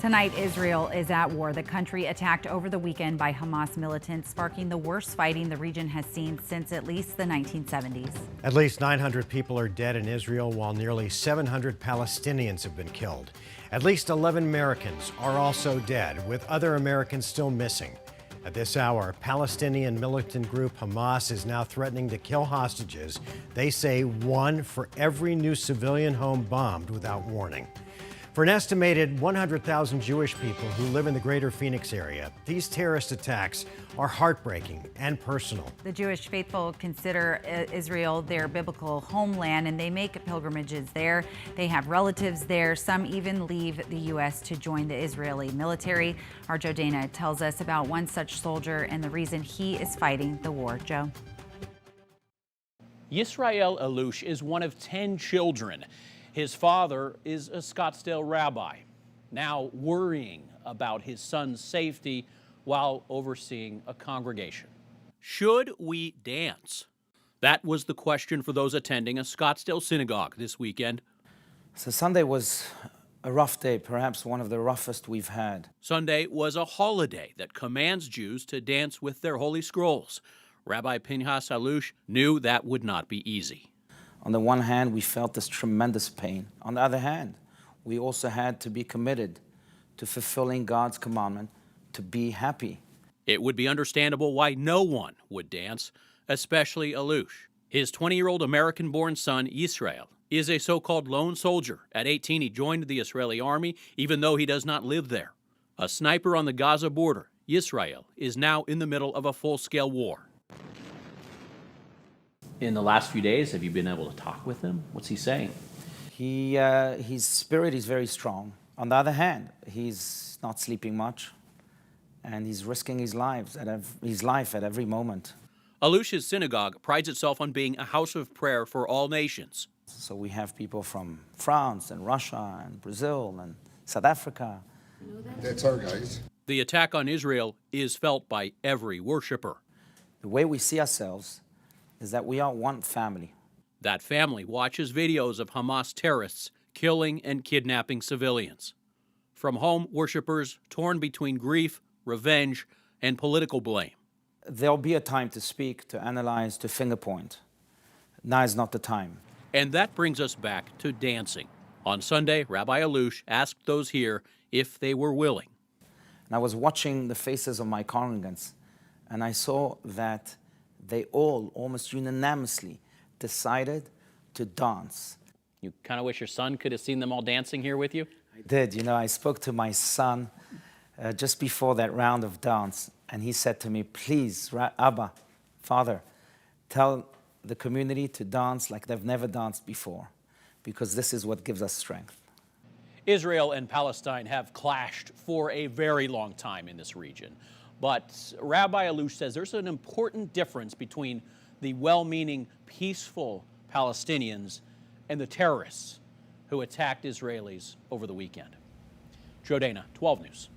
Tonight, Israel is at war. The country attacked over the weekend by Hamas militants, sparking the worst fighting the region has seen since at least the 1970s. At least 900 people are dead in Israel, while nearly 700 Palestinians have been killed. At least 11 Americans are also dead, with other Americans still missing. At this hour, Palestinian militant group Hamas is now threatening to kill hostages. They say one for every new civilian home bombed without warning. For an estimated 100,000 Jewish people who live in the greater Phoenix area, these terrorist attacks are heartbreaking and personal. The Jewish faithful consider Israel their biblical homeland, and they make pilgrimages there. They have relatives there. Some even leave the U.S. to join the Israeli military. Our Joe Dana tells us about one such soldier and the reason he is fighting the war. Joe? Yisrael Alush is one of 10 children. His father is a Scottsdale rabbi, now worrying about his son's safety while overseeing a congregation. Should we dance? That was the question for those attending a Scottsdale synagogue this weekend. So Sunday was a rough day, perhaps one of the roughest we've had. Sunday was a holiday that commands Jews to dance with their holy scrolls. Rabbi Pinchas Alush knew that would not be easy. On the one hand, we felt this tremendous pain. On the other hand, we also had to be committed to fulfilling God's commandment to be happy. It would be understandable why no one would dance, especially Alush. His 20-year-old American-born son, Yisrael, is a so-called lone soldier. At 18, he joined the Israeli army, even though he does not live there. A sniper on the Gaza border, Yisrael is now in the middle of a full-scale war. In the last few days, have you been able to talk with him? What's he saying? His spirit is very strong. On the other hand, he's not sleeping much, and he's risking his life at every moment. Alush's synagogue prides itself on being a house of prayer for all nations. So we have people from France and Russia and Brazil and South Africa. That's our guys. The attack on Israel is felt by every worshiper. The way we see ourselves is that we are one family. That family watches videos of Hamas terrorists killing and kidnapping civilians. From home, worshipers torn between grief, revenge, and political blame. There'll be a time to speak, to analyze, to finger point. Now is not the time. And that brings us back to dancing. On Sunday, Rabbi Alush asked those here if they were willing. And I was watching the faces of my congregants, and I saw that they all, almost unanimously, decided to dance. You kind of wish your son could have seen them all dancing here with you? I did. You know, I spoke to my son just before that round of dance, and he said to me, please, Abba, Father, tell the community to dance like they've never danced before, because this is what gives us strength. Israel and Palestine have clashed for a very long time in this region. But Rabbi Alush says there's an important difference between the well-meaning, peaceful Palestinians and the terrorists who attacked Israelis over the weekend. Joe Dana, 12 News.